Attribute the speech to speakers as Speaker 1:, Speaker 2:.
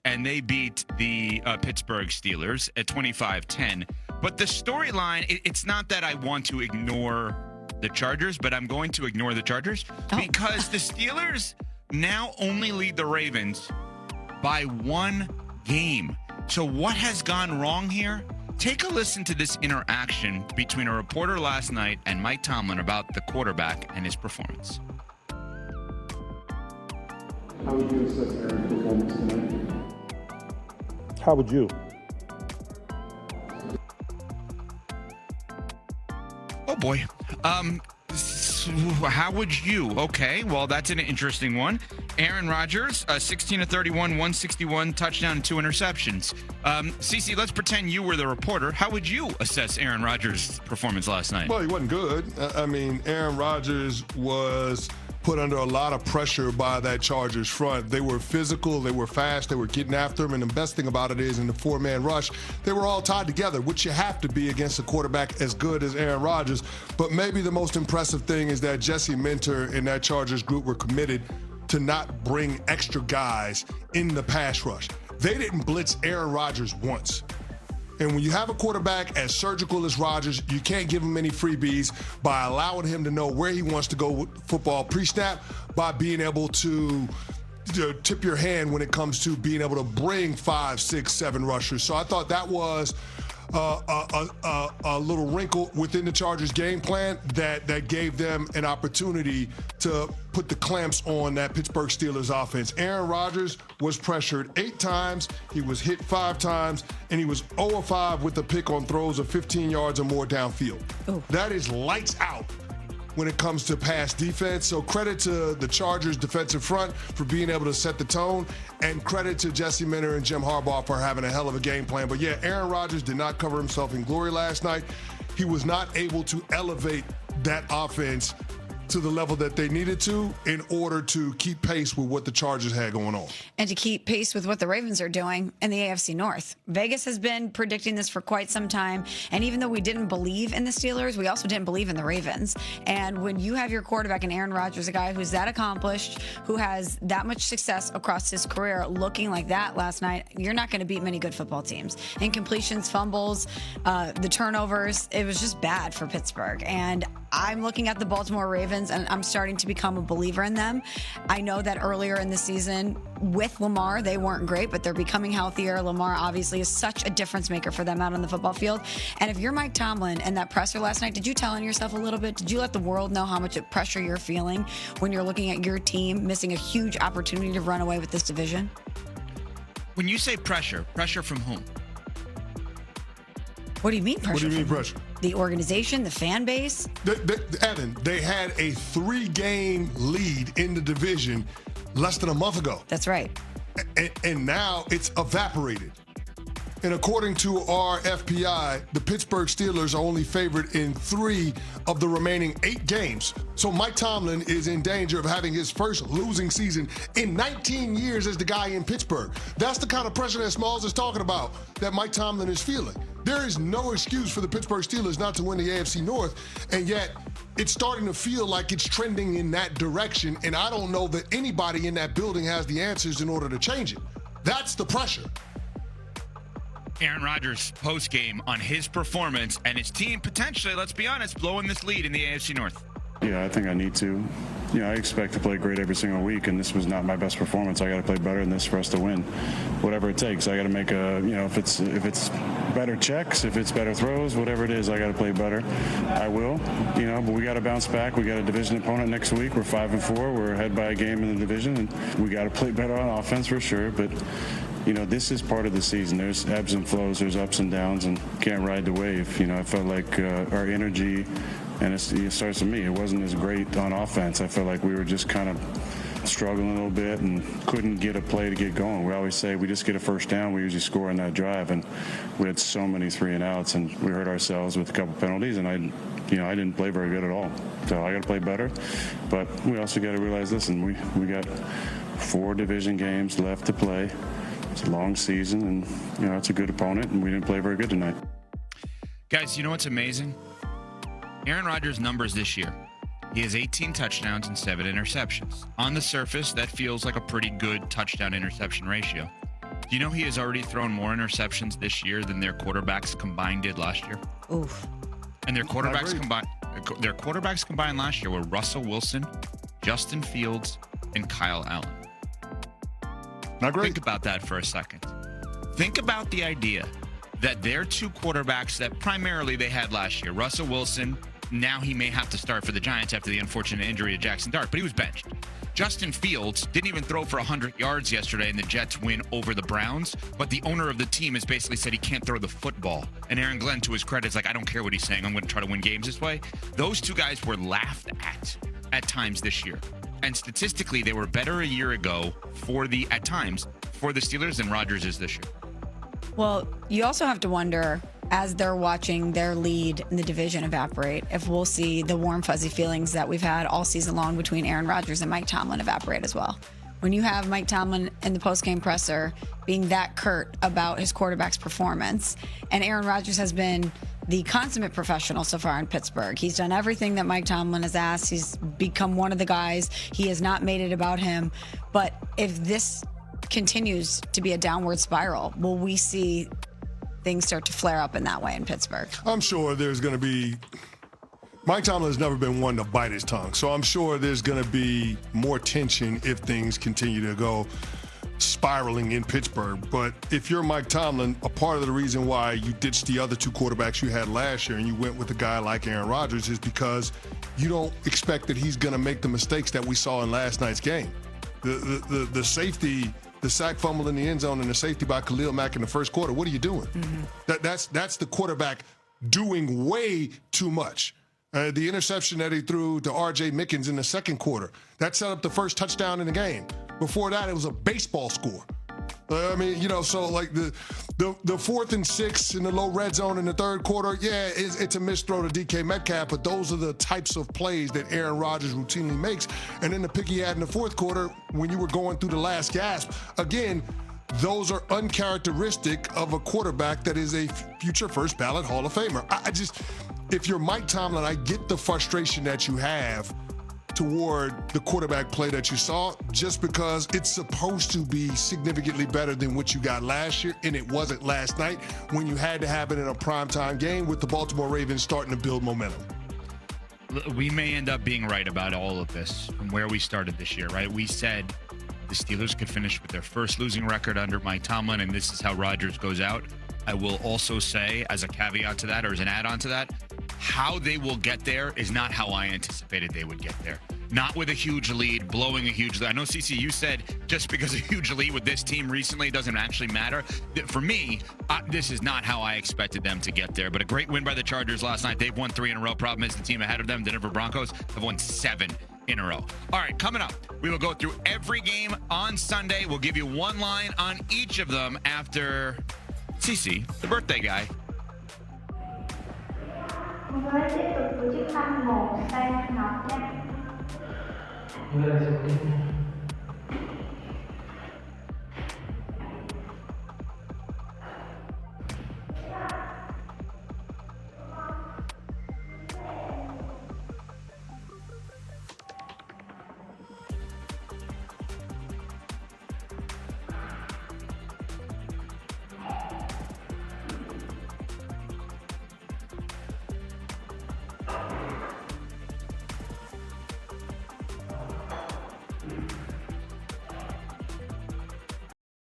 Speaker 1: and they beat the Pittsburgh Steelers at 25-10. But the storyline, it's not that I want to ignore the Chargers, but I'm going to ignore the Chargers because the Steelers now only lead the Ravens by 1 game. So what has gone wrong here? Take a listen to this interaction between a reporter last night and Mike Tomlin about the quarterback and his performance.
Speaker 2: How would you assess Aaron's performance tonight?
Speaker 3: How would you?
Speaker 1: Oh, boy. How would you? Okay, well, that's an interesting one. Aaron Rodgers, 16 of 31, 161, touchdown, 2 interceptions. Cece, let's pretend you were the reporter. How would you assess Aaron Rodgers' performance last night?
Speaker 4: Well, he wasn't good. Aaron Rodgers was put under a lot of pressure by that Chargers front. They were physical, they were fast, they were getting after him, and the best thing about it is in the 4-man rush, they were all tied together, which you have to be against a quarterback as good as Aaron Rodgers. But maybe the most impressive thing is that Jesse Minter and that Chargers group were committed to not bring extra guys in the pass rush. They didn't blitz Aaron Rodgers once. And when you have a quarterback as surgical as Rodgers, you can't give him any freebies by allowing him to know where he wants to go with football pre-snap, by being able to tip your hand when it comes to being able to bring 5, 6, 7 rushers. So I thought that was a little wrinkle within the Chargers game plan that gave them an opportunity to put the clamps on that Pittsburgh Steelers offense. Aaron Rodgers was pressured 8 times, he was hit 5 times, and he was 0 of 5 with a pick on throws of 15 yards or more downfield. Ooh. That is lights out when it comes to pass defense. So credit to the Chargers defensive front for being able to set the tone, and credit to Jesse Minter and Jim Harbaugh for having a hell of a game plan. But yeah, Aaron Rodgers did not cover himself in glory last night. He was not able to elevate that offense to the level that they needed to in order to keep pace with what the Chargers had going on.
Speaker 5: And to keep pace with what the Ravens are doing in the AFC North. Vegas has been predicting this for quite some time. And even though we didn't believe in the Steelers, we also didn't believe in the Ravens. And when you have your quarterback in Aaron Rodgers, a guy who's that accomplished, who has that much success across his career, looking like that last night, you're not going to beat many good football teams. Incompletions, fumbles, the turnovers, it was just bad for Pittsburgh. And I'm looking at the Baltimore Ravens, and I'm starting to become a believer in them. I know that earlier in the season with Lamar, they weren't great, but they're becoming healthier. Lamar obviously is such a difference maker for them out on the football field. And if you're Mike Tomlin and that presser last night, did you tell on yourself a little bit? Did you let the world know how much pressure you're feeling when you're looking at your team missing a huge opportunity to run away with this division?
Speaker 1: When you say pressure from whom?
Speaker 5: What do you mean pressure?
Speaker 4: What do you mean pressure?
Speaker 5: The organization, the fan base?
Speaker 4: Evan, they had a 3-game lead in the division less than a month ago.
Speaker 5: That's right.
Speaker 4: And now it's evaporated. And according to our FPI, the Pittsburgh Steelers are only favored in 3 of the remaining 8 games. So Mike Tomlin is in danger of having his first losing season in 19 years as the guy in Pittsburgh. That's the kind of pressure that Smalls is talking about that Mike Tomlin is feeling. There is no excuse for the Pittsburgh Steelers not to win the AFC North, and yet it's starting to feel like it's trending in that direction, and I don't know that anybody in that building has the answers in order to change it. That's the pressure.
Speaker 1: Aaron Rodgers post-game on his performance and his team potentially, let's be honest, blowing this lead in the AFC North.
Speaker 2: Yeah, I think I need to. I expect to play great every single week, and this was not my best performance. I got to play better than this for us to win, whatever it takes. I got to make if it's better checks, if it's better throws, whatever it is, I got to play better. I will, but we got to bounce back. We got a division opponent next week. We're 5-4. We're ahead by a game in the division, and we got to play better on offense for sure. But this is part of the season. There's ebbs and flows, there's ups and downs, and can't ride the wave. I felt like our energy, and it starts with me, it wasn't as great on offense. I felt like we were just kind of struggling a little bit and couldn't get a play to get going. We always say we just get a first down, we usually score on that drive, and we had so many 3-and-outs, and we hurt ourselves with a couple penalties, and I didn't play very good at all. So I got to play better, but we also got to realize, listen, we got 4 division games left to play. It's a long season, and it's a good opponent, and we didn't play very good tonight.
Speaker 1: Guys, you know what's amazing? Aaron Rodgers' numbers this year. He has 18 touchdowns and 7 interceptions. On the surface, that feels like a pretty good touchdown-interception ratio. Do you know he has already thrown more interceptions this year than their quarterbacks combined did last year?
Speaker 5: Oof.
Speaker 1: And their quarterbacks combined last year were Russell Wilson, Justin Fields, and Kyle Allen.
Speaker 4: Not great.
Speaker 1: Think about that for a second. Think about the idea that their two quarterbacks that primarily they had last year, Russell Wilson, now he may have to start for the Giants after the unfortunate injury to Jackson Dart, but he was benched. Justin Fields didn't even throw for 100 yards yesterday in the Jets win over the Browns, but the owner of the team has basically said he can't throw the football. And Aaron Glenn, to his credit, is like, I don't care what he's saying. I'm going to try to win games this way. Those two guys were laughed at times this year. And statistically, they were better a year ago at times for the Steelers than Rodgers is this year.
Speaker 5: Well, you also have to wonder, as they're watching their lead in the division evaporate, if we'll see the warm, fuzzy feelings that we've had all season long between Aaron Rodgers and Mike Tomlin evaporate as well. When you have Mike Tomlin in the postgame presser being that curt about his quarterback's performance, and Aaron Rodgers has been the consummate professional so far in Pittsburgh. He's done everything that Mike Tomlin has asked. He's become one of the guys. He has not made it about him. But if this continues to be a downward spiral, will we see things start to flare up in that way in Pittsburgh?
Speaker 4: I'm sure there's going to be. Mike Tomlin has never been one to bite his tongue, so I'm sure there's going to be more tension if things continue to go spiraling in Pittsburgh. But if you're Mike Tomlin, a part of the reason why you ditched the other two quarterbacks you had last year and you went with a guy like Aaron Rodgers is because you don't expect that he's going to make the mistakes that we saw in last night's game. The safety, the sack fumble in the end zone and the safety by Khalil Mack in the first quarter. What are you doing? Mm-hmm. That's the quarterback doing way too much. The interception that he threw to R.J. Mickens in the second quarter, that set up the first touchdown in the game. Before that, it was a baseball score. So like the 4th and 6 in the low red zone in the third quarter, yeah, it's a missed throw to DK Metcalf, but those are the types of plays that Aaron Rodgers routinely makes. And then the pick he had in the fourth quarter when you were going through the last gasp, again, those are uncharacteristic of a quarterback that is a future first ballot Hall of Famer. If you're Mike Tomlin, I get the frustration that you have toward the quarterback play that you saw, just because it's supposed to be significantly better than what you got last year, and it wasn't last night when you had to have it in a primetime game with the Baltimore Ravens starting to build momentum.
Speaker 1: We may end up being right about all of this from where we started this year, right? We said the Steelers could finish with their first losing record under Mike Tomlin, and this is how Rodgers goes out. I will also say, as a caveat to that, or as an add-on to that, how they will get there is not how I anticipated they would get there. Not with a huge lead, blowing a huge lead. I know, CC, you said just because a huge lead with this team recently doesn't actually matter. For me, this is not how I expected them to get there. But a great win by the Chargers last night. They've won 3 in a row. Problem is the team ahead of them, the Denver Broncos, have won 7 in a row. All right, coming up, we will go through every game on Sunday. We'll give you one line on each of them after CC, the birthday guy.
Speaker 6: Với tiếp tục với chiếc khăn màu xanh ngọc nhé.